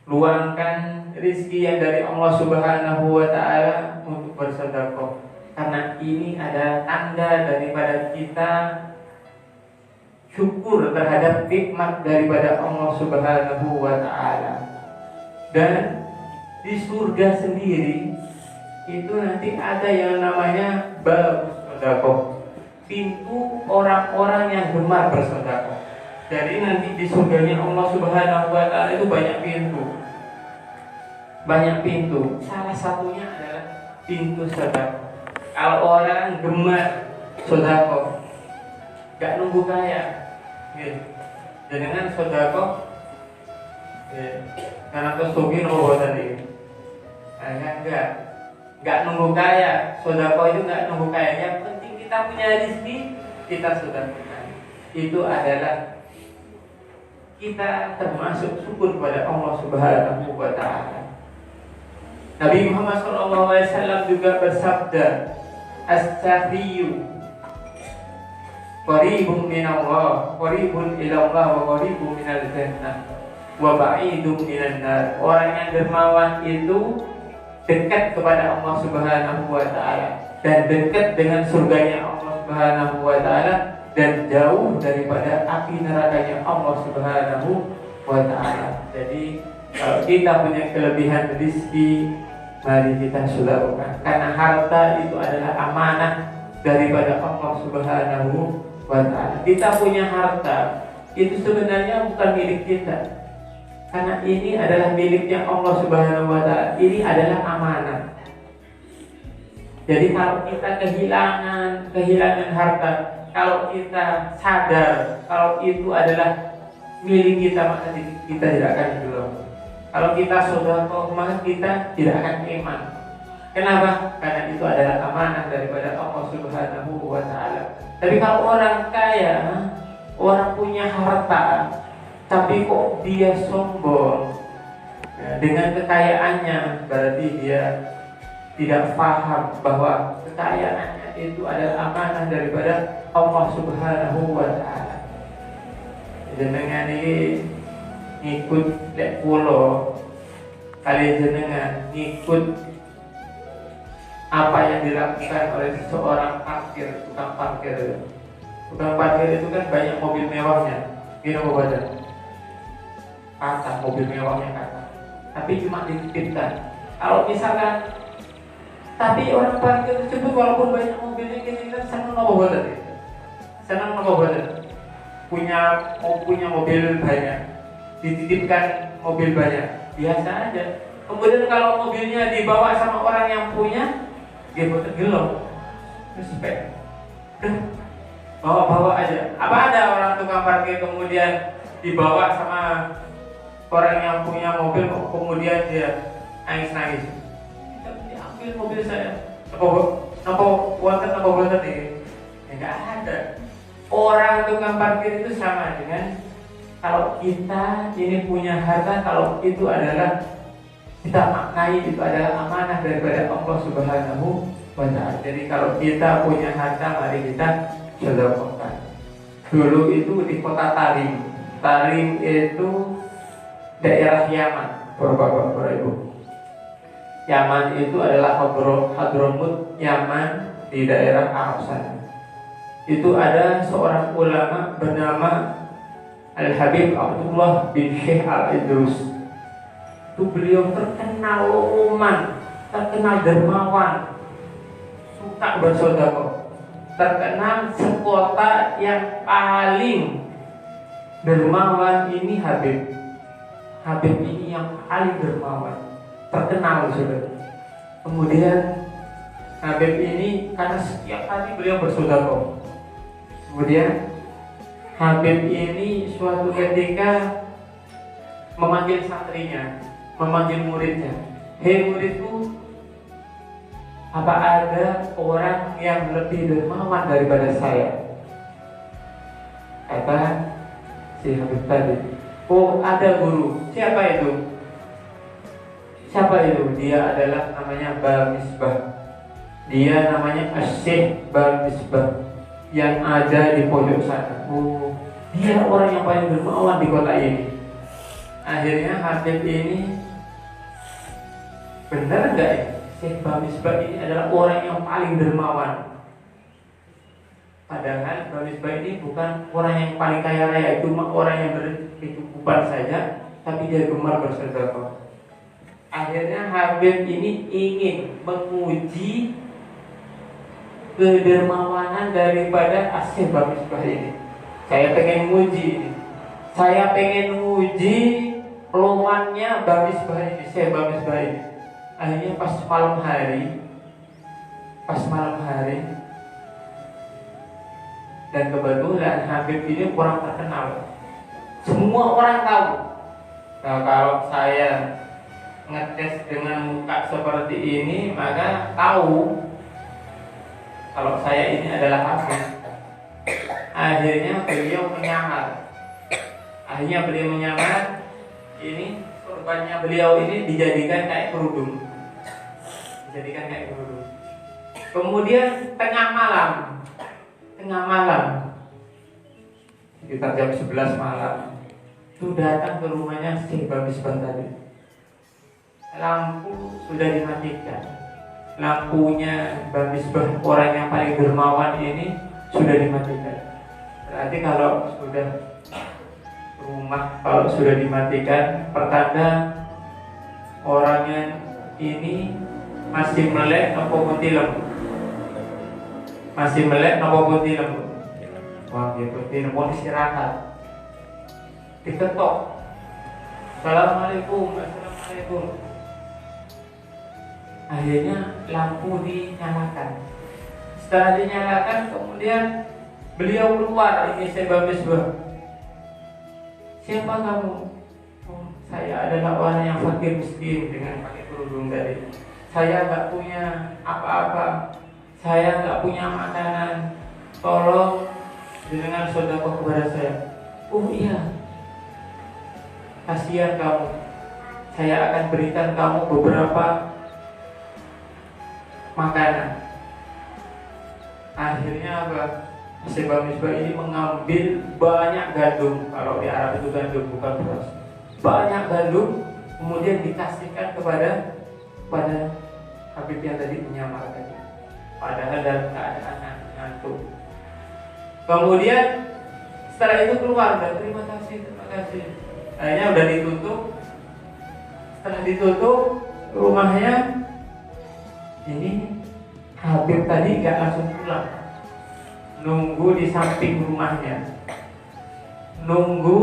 luangkan rizki yang dari Allah Subhanahu wa Ta'ala untuk bersedekah, karena ini ada tanda daripada kita syukur terhadap nikmat daripada Allah Subhanahu wa Ta'ala. Dan di surga sendiri itu nanti ada yang namanya bab sedekah, pintu orang-orang yang gemar bersedekah. Jadi nanti di surganya Allah Subhanahu wa Ta'ala itu banyak pintu. Salah satunya adalah pintu sedekah. Kalau orang gemar sedekah, gak nunggu kaya, jangan sedekah karena kesugihan Allah tadi. Enggak nunggu kaya. Sedekah itu enggak nunggu kaya. Yang penting kita punya rezeki, kita sedekahkan. Itu adalah kita termasuk syukur kepada Allah Subhanahu wa Ta'ala. Nabi Muhammad SAW juga bersabda, as-sakhiyyu qaribun minallah, qaribun ilallah, wa qaribun minal jannah, wa ba'idun minan nar. Orang yang dermawan itu dekat kepada Allah Subhanahu wa Ta'ala dan dekat dengan surganya Allah Subhanahu wa Ta'ala, dan jauh daripada api nerakanya Allah Subhanahu wa Ta'ala. Jadi kalau kita punya kelebihan rezeki, mari kita sedekahkan, karena harta itu adalah amanah daripada Allah Subhanahu wa Ta'ala. Kita punya harta itu sebenarnya bukan milik kita, karena ini adalah miliknya Allah Subhanahu wa Ta'ala. Ini adalah amanah. Jadi kalau kita kehilangan harta, kalau kita sadar kalau itu adalah milik kita, maka kita tidak akan hilang. Kalau kita sedekah, maka kita tidak akan iman. Kenapa? Karena itu adalah amanah daripada Allah Subhanahu wa Ta'ala. Tapi kalau orang kaya, orang punya harta, tapi kok dia sombong dengan kekayaannya, berarti dia tidak paham bahwa kekayaannya itu adalah amanah daripada Allah Subhanahu wa Ta'ala. Jenengan ini ngikut lek pulau, kali jenengan ngikut apa yang dilakukan oleh seorang tukang parkir. Tukang parkir itu kan banyak mobil mewahnya, kata mobil mewahnya kata, tapi cuma dititipkan. Kalau misalkan, tapi orang parkir tersebut walaupun banyak mobilnya, kita senang punya mobil banyak, dititipkan mobil banyak, biasa aja. Kemudian kalau mobilnya dibawa sama orang yang punya, dia bergelong, respect, bawa aja. Apa ada orang tukang parkir kemudian dibawa sama orang yang punya mobil, kemudian dia nangis, diambil mobil saya, apa buatan ini? Enggak ada. Orang tukang parkir itu sama dengan kalau kita ini punya harta, kalau itu adalah kita maknai itu adalah amanah daripada Allah Subhanahu wa Ta'ala. Jadi kalau kita punya harta, mari kita sedekahkan. Dulu itu di kota Tarim itu daerah Yaman, Bapak Ibu. Yaman itu adalah Hadramut, Yaman di daerah Arab sana. Itu ada seorang ulama bernama Al-Habib Abdullah bin Syekh Al-Idrus. Itu beliau terkenal luman, terkenal dermawan, suka bersedekah, terkenal sekota yang paling dermawan ini Habib ini yang paling dermawan, terkenal sudah. Kemudian Habib ini karena setiap hari beliau bersedekah. Kemudian Habib ini suatu ketika memanggil santrinya, memanggil muridnya. Hei muridku, apa ada orang yang lebih dermawan daripada saya? Kata si Habib tadi, oh ada guru. Siapa itu? Dia adalah namanya Ba Misbah. Dia namanya Asy-Syaikh Ba Misbah yang ada di pojok sana. Oh, dia orang yang paling dermawan di kota ini. Akhirnya Habib ini, benar nggak ya, Syekh Mbah Misbah ini adalah orang yang paling dermawan. Padahal Mbah Misbah ini bukan orang yang paling kaya raya, cuma orang yang berkecukupan saja, tapi dia gemar bersedekah. Akhirnya Habib ini ingin menguji kedermawanan daripada Syekh Mbah Misbah ini. Saya pengen nguji ini. Saya pengen nguji pelumannya Mbah Misbah ini, Syekh Mbah Misbah ini. Akhirnya pas malam hari, dan kebetulan Habib ini kurang terkenal. Semua orang tahu. Nah, kalau saya ngetes dengan muka seperti ini, maka tahu kalau saya ini adalah Habib. Akhirnya beliau menyamar. Ini korbannya beliau ini dijadikan kayak kerudung. Kemudian tengah malam sekitar jam 11 malam itu datang ke rumahnya Syekh Mbah Misbah tadi. Lampu sudah dimatikan. Lampunya Mbah Misbah, orang yang paling dermawan ini, sudah dimatikan. Berarti kalau sudah dimatikan, pertanda orangnya ini masih melek nopo tilem. Wah, dia tilem mau istirahat. Diketok. Assalamualaikum. Akhirnya lampu dinyalakan. Setelah dinyalakan, kemudian beliau keluar. Ini Syekh Mbah Misbah. Siapa kamu? Oh, saya adalah orang yang fakir miskin dengan pakai kerudung tadi. Saya nggak punya apa-apa. Saya nggak punya makanan. Tolong dengan sedekah kepada saya. Oh iya. Kasihan kamu. Saya akan berikan kamu beberapa makanan. Akhirnya apa? Syekh Mbah Misbah ini mengambil banyak gandum. Kalau di Arab itu gandum, bukan beras. Banyak gandum, kemudian dikasihkan kepada Habib yang tadi menyamar tadi. Padahal dalam keadaan ngantuk. Kemudian setelah itu keluar dan terima kasih. Akhirnya udah ditutup. Setelah ditutup rumahnya, ini Habib tadi nggak langsung pulang. Nunggu di samping rumahnya. Nunggu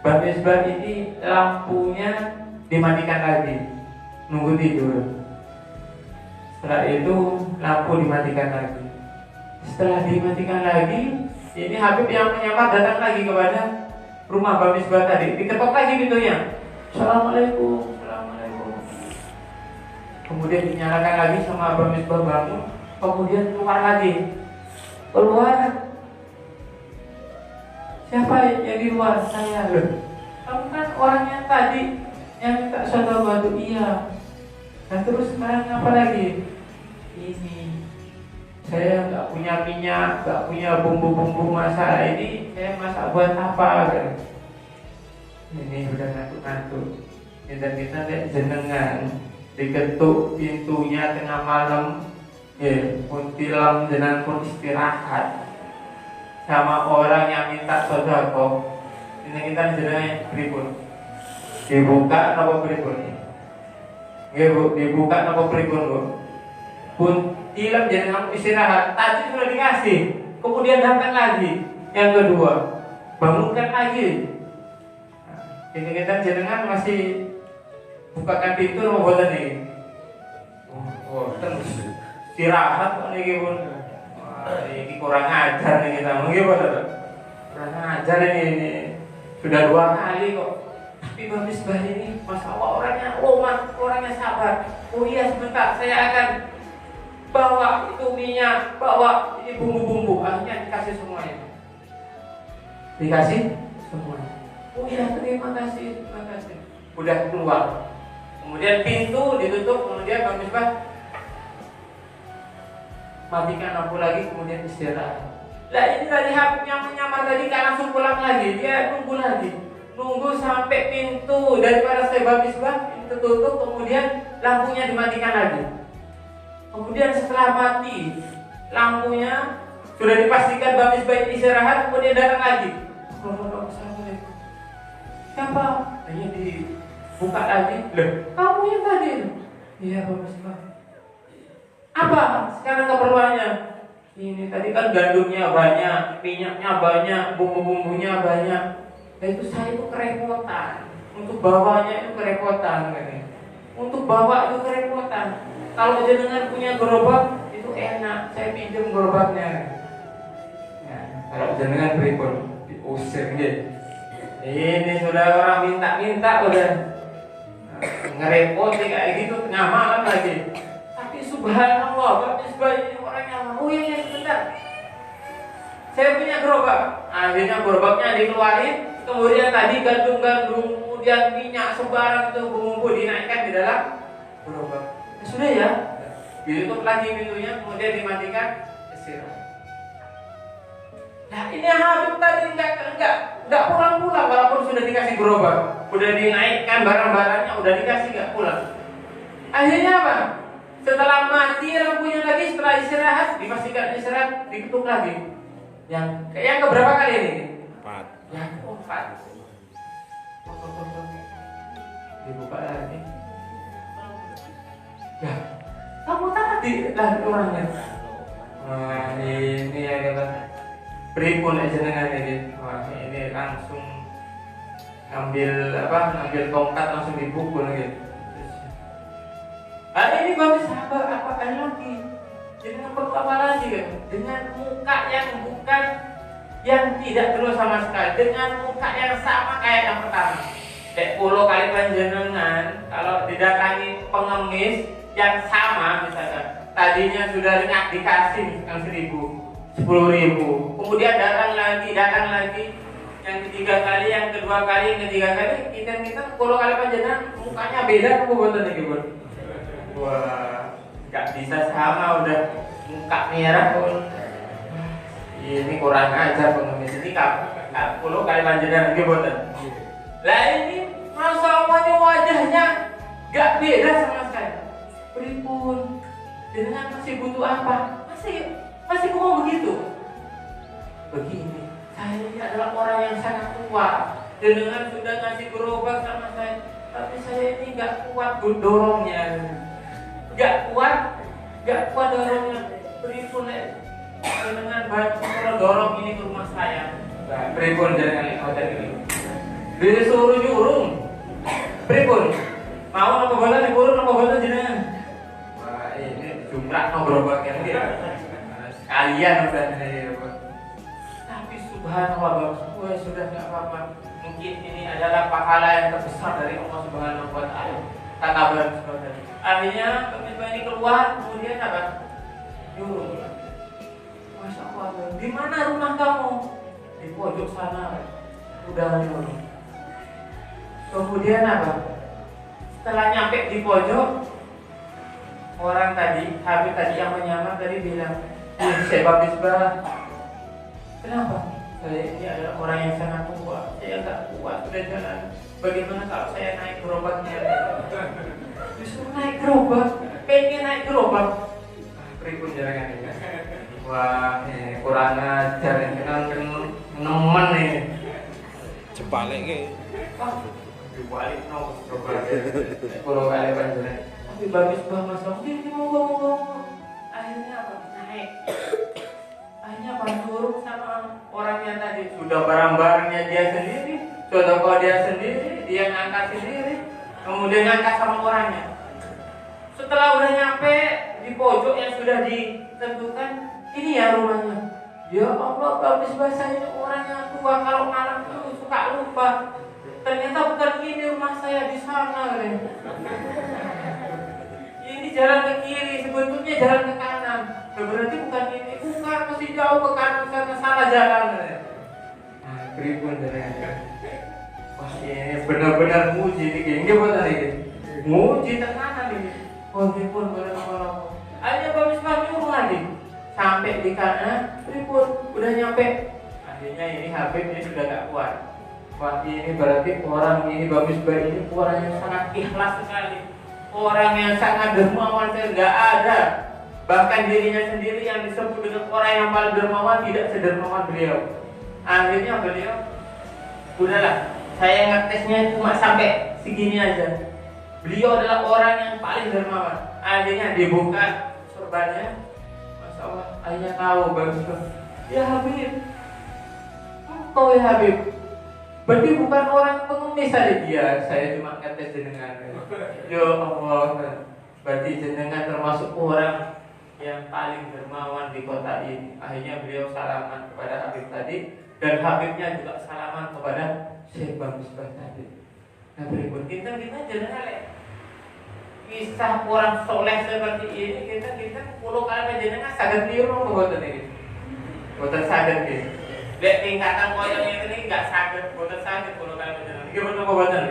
Mbah Misbah ini lampunya dimatikan lagi. Nunggu tidur. Setelah itu lampu dimatikan lagi. Setelah dimatikan lagi, ini Habib yang menyamar datang lagi kepada rumah Mbah Misbah tadi. Diketok lagi pintunya. Assalamualaikum. Kemudian dinyalakan lagi sama Mbah Misbah bangun. Kemudian keluar lagi. Siapa yang di luar? Saya. Kamu kan orangnya tadi yang minta soda batu. Iya. Dan terus sekarang apa lagi? Ini saya nggak punya minyak, nggak punya bumbu-bumbu masak. Ini saya masak buat apa? Ini udah ngantuk-ngantuk. Dan kita lihat jenengan diketuk pintunya tengah malam. Pun tilam dengan pun istirahat sama orang yang minta sedekah. Ini kita jenenge pripun? Dibuka napa pripun? Dibuka napa pripun, Bu? Pun tilam jenengan istirahat. Tadi sudah dikasih. Kemudian datang lagi yang kedua. Bangunkan lagi. Ini kita jenengan masih bukakan pintu napa boten iki? Terus istirahat kok niki pun. Ini kurang ajar nih kita. Mungkin kurang ajar ini. Sudah 2 kali kok. Tapi Mbah Misbah ini, Masya Allah, orangnya sabar. Oh iya, sebentar, saya akan bawa itu minyak, bawa ini bumbu-bumbu. Akhirnya dikasih semuanya. Dikasih semuanya. Oh iya, terima kasih. Udah keluar. Kemudian pintu ditutup, kemudian Mbah Misbah matikan lampu lagi, kemudian istirahat. Lah ini tadi Habib yang menyamar tadi kan langsung pulang lagi, dia nunggu lagi. nunggu sampai pintu daripada sebab pintu tutup, kemudian lampunya dimatikan lagi. Kemudian setelah mati lampunya, sudah dipastikan Babis baik istirahat, kemudian datang lagi. Assalamualaikum. Siapa? Hanya dibuka lagi. Loh, kamu yang tadi? Iya Babis. Apa sekarang keperluannya? Ini tadi kan gandumnya banyak, minyaknya banyak, bumbu-bumbunya banyak. Dan itu saya itu kerepotan. Untuk bawanya itu kerepotan. Untuk bawa itu kerepotan. Kalau jenengan punya gerobak itu enak, saya pinjam gerobaknya. Nah, kalau jenengan pripun diusir gitu. Ini sudah orang minta-minta udah ngerepoti kayak gitu tengah malam lagi. Tapi subhanallah, Babis bayi ini orangnya mau ya sebentar. Saya punya gerobak, akhirnya gerobaknya dikeluarin, kemudian tadi gandum-gandum, kemudian minyak sembarang itu bumbu dinaikkan di dalam gerobak. Sudah ya, ditutup lagi pintunya, kemudian dimatikan, istirahat. Nah ini Habib tadi enggak pulang-pulang, walaupun sudah dikasih gerobak, udah dinaikkan barang-barangnya, udah dikasih enggak pulang. Akhirnya apa? Setelah mati lampunya lagi, setelah istirahat, dipastikan istirahat, diketuk lagi. Yang keberapa kali ini? 4. Yang keempat. Dibuka lagi. Ya, kamu tadi lah orangnya. Wah ini ya kata pripun aja dengan ini. Wah ini langsung ngambil tongkat langsung dipukul gitu. Ini Babis apa lagi? Dengan perlu apa lagi kan? Dengan muka yang bukan, yang tidak dulu sama sekali, dengan muka yang sama kayak yang pertama. Kayak 10 kali panjenengan kalau didatangi pengemis yang sama, misalkan tadinya sudah dikasih misalkan 1000, 10.000, kemudian datang lagi, yang ketiga kali, yang kedua kali, yang ketiga kali, kita 10 kali panjenengan mukanya beda, apa buatan lagi buat? Wah, nggak bisa sama, udah muka merah pun. Ini kurang ajar pengemis ini, 10 kali panjenengan lagi buatan. Lah ini masalahnya wajahnya nggak beda sama sekali. Pripun? Dengan masih butuh apa? Masih ngomong begitu? Begini, saya ini adalah orang yang sangat kuat. Dengan sudah ngasih gerobak sama saya, tapi saya ini nggak kuat dorongnya. Nggak kuat dorongnya. Pripun dengan bantu kalau dorong ini ke rumah saya. Nah, pripun jangan hotel ini. Disuruh nyurung. Pripun? Mau apa bola dikurung apa bola jenengan? Wah ini jumlah gerobak yang dia sekalian udah ini. Tapi subhanallah Bapak, sudah nggak apa-apa. Mungkin ini adalah pahala yang terbesar dari Allah Subhanahu Wa Taala. Kata saudara. Akhirnya pemimpin ini keluar, kemudian apa? Nyuruh. Masya Allah, di mana rumah kamu? Di pojok sana. Udah nyuruh. Kemudian apa? Setelah nyampe di pojok, orang tadi, Habib tadi yang menyamar tadi bilang, saya Babis bah. Kenapa? Saya ini adalah orang yang sangat kuat. Saya nggak kuat sudah jalan. Bagaimana kalau saya naik gerobaknya? Disuruh naik gerobak, pengen naik gerobak. Pripun jalannya ini? Wah, kurang ajar ini kan nemen ini. Jebalik ke. Dibalik coba kalau kalian panjenengan tapi Babis bah masuk ini mau akhirnya apa akhirnya turun sama orang yang tadi sudah barang-barangnya dia sendiri, sudah kau dia sendiri, dia ngangkat sendiri, kemudian ngangkat sama orangnya. Setelah udah nyampe di pojok yang sudah ditentukan, ini ya rumahnya. Ya Allah, Babis bah saya ini orang yang tua, kalau malam itu suka lupa. Ternyata bukan ini rumah saya, di sana. Ini jalan ke kiri, sebetulnya jalan ke kanan. Berarti bukan ini, bukan, masih jauh ke kanan sana, salah jalan. Pripun ternyata. Wah ini benar-benar muji ini, gimana ini? Muji tenanan ini. Wah pripun benar-benar. Akhirnya Babis nyuruh lagi. Sampai di kanan, pripun udah nyampe. Akhirnya ini Habib ini sudah gak kuat. Wah, ini berarti orang ini Bagus Bayi ini orang yang sangat ikhlas sekali, orang yang sangat dermawan. Saya nggak ada, bahkan dirinya sendiri yang disebut dengan orang yang paling dermawan tidak sedermawan beliau. Akhirnya beliau, udahlah, saya ngetesnya cuma sampai segini aja. Beliau adalah orang yang paling dermawan. Akhirnya dibuka sorbannya, Masya Allah, akhirnya tahu Bagus. Ya Habib, engkau ya Habib, berarti bukan orang pengemis tadi. Dia, saya cuma ngetes jenengan. Ya Allah, berarti jenengan termasuk orang yang paling dermawan di kota ini. Akhirnya beliau salaman kepada Habib tadi, dan Habibnya juga salaman kepada Syekh Bagus tadi. Nah berikut kita jenengan kisah orang soleh seperti ini, kita 10 kali jenengan saged niru mboten iki. Mboten saged iki. Lek tingkatan koyo ngene enggak saged, mboten saged 10 kali jenengan. Iki mboten.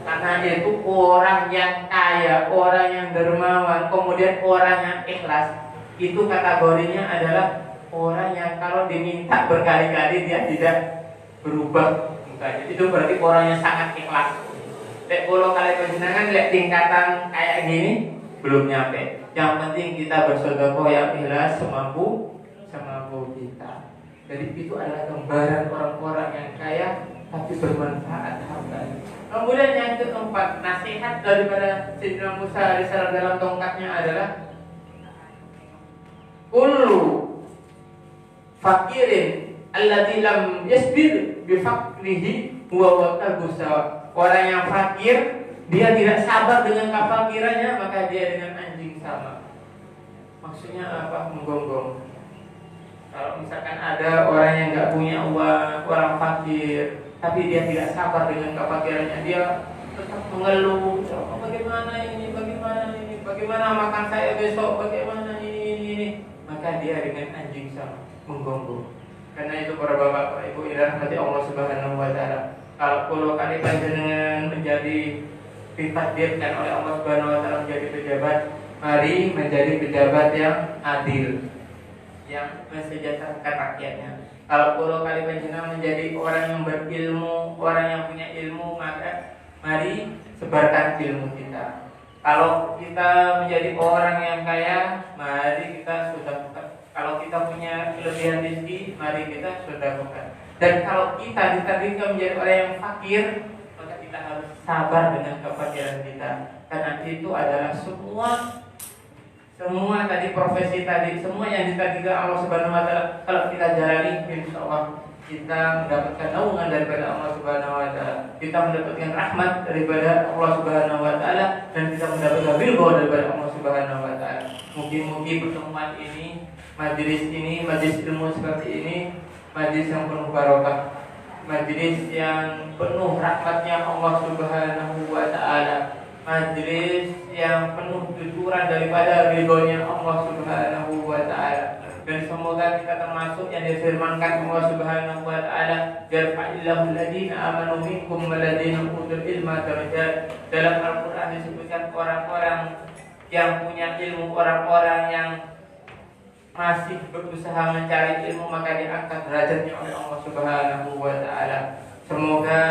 Karena itu orang yang kaya, orang yang dermawan, kemudian orang yang ikhlas, itu kategorinya adalah orang yang kalau diminta berkali-kali dia tidak berubah mukanya. Itu berarti orang yang sangat ikhlas. Lek kalau kali penjenengan lek tingkatan kayak gini belum nyampe. Yang penting kita bersedekah yang ikhlas semampu kita. Jadi itu adalah gambaran orang-orang yang kaya tapi bermanfaat hartanya. Kemudian yang keempat, nasihat daripada Sayyidina Musa alaihissalam dalam tongkatnya adalah kullu fakirin alladzi lam yasbir bi faqrihi wa waqagusa. Orang yang fakir, dia tidak sabar dengan kefakirannya, maka dia dengan anjing sama. Maksudnya apa? Menggonggong. Kalau misalkan ada orang yang nggak punya uang, orang fakir, tapi dia tidak sabar dengan kefakirannya, dia tetap mengeluh, oh, bagaimana ini, bagaimana makan saya besok, bagaimana ini, maka dia dengan anjing sama, menggonggong. Karena itu para bapak, para ibu, dirahmati Allah Subhanahu Wa Taala. Kalau kali panjenengan menjadi ditakdirkan oleh Allah Subhanahu Wa Taala menjadi pejabat, mari menjadi pejabat yang adil, yang mensejahterakan rakyatnya. Kalau kali panjenengan menjadi orang yang berilmu, orang yang punya ilmu, maka mari sebarkan ilmu kita. Kalau kita menjadi orang yang kaya, mari kita sedekahkan. Kalau kita punya kelebihan rezeki, mari kita sedekahkan. Dan kalau kita ditakdirkan menjadi orang yang fakir, maka kita harus sabar dengan kefakiran kita. Karena itu adalah semua tadi profesi tadi, semua yang ditakdirkan Allah Subhanahu Wa Taala, kalau kita jalani, insya Allah kita mendapatkan naungan daripada Allah Subhanahu Wa Taala, kita mendapatkan rahmat daripada Allah Subhanahu Wa Taala, dan kita mendapatkan ridho daripada Allah Subhanahu Wa Taala. Mungkin pertemuan ini, majelis ilmu seperti ini, majelis yang penuh barokah, majelis yang penuh rahmatnya Allah Subhanahu Wa Taala, majelis yang penuh jujuran daripada ridhonya Allah Subhanahu Wa Taala. Dan semoga kita termasuk yang difirmankan Allah Subhanahu Wa Taala, yarfa'illahu alladziina aamanu minkum walladziina utul ilma darajat. Dalam Al-Qur'an disebutkan orang-orang yang punya ilmu, orang-orang yang masih berusaha mencari ilmu, maka diangkat derajatnya oleh Allah Subhanahu Wa Taala. Semoga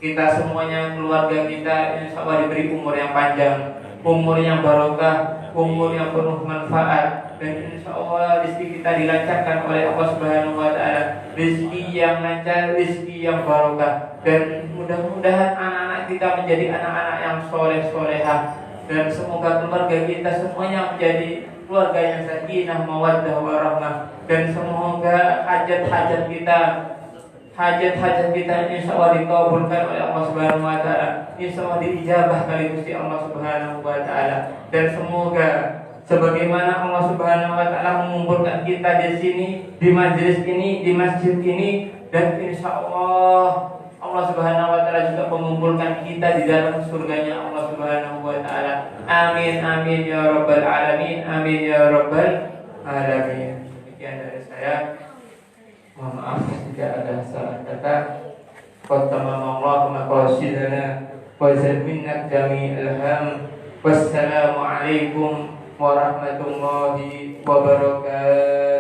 kita semuanya, keluarga kita, insya Allah diberi umur yang panjang, umur yang barokah, umur yang penuh manfaat, dan insya Allah rezeki kita dilancarkan oleh Allah Subhanahu Wa Taala, rezeki yang lancar, rezeki yang barokah, dan mudah-mudahan anak-anak kita menjadi anak-anak yang soleh-solehah, dan semoga keluarga kita semuanya menjadi keluarga yang sakinah, mawaddah, warahmah, dan semoga hajat-hajat kita insya Allah dikabulkan oleh Allah Subhanahu Wa Taala, insya Allah diijabah kali Gusti Allah Subhanahu Wa Taala. Dan semoga sebagaimana Allah Subhanahu Wa Taala mengumpulkan kita di sini, di majelis ini, di masjid ini, dan insya Allah Allah Subhanahu Wa Taala juga mengumpulkan kita di dalam surganya Allah Subhanahu Wa Taala. Amin amin ya rabbal alamin, amin ya rabbal alamin. Demikian dari saya. Mohon maaf jika ada salah kata. Qaddamallahu maqasidana wa zaminna jami'al ham. Wassalamu alaikum warahmatullahi wabarakatuh.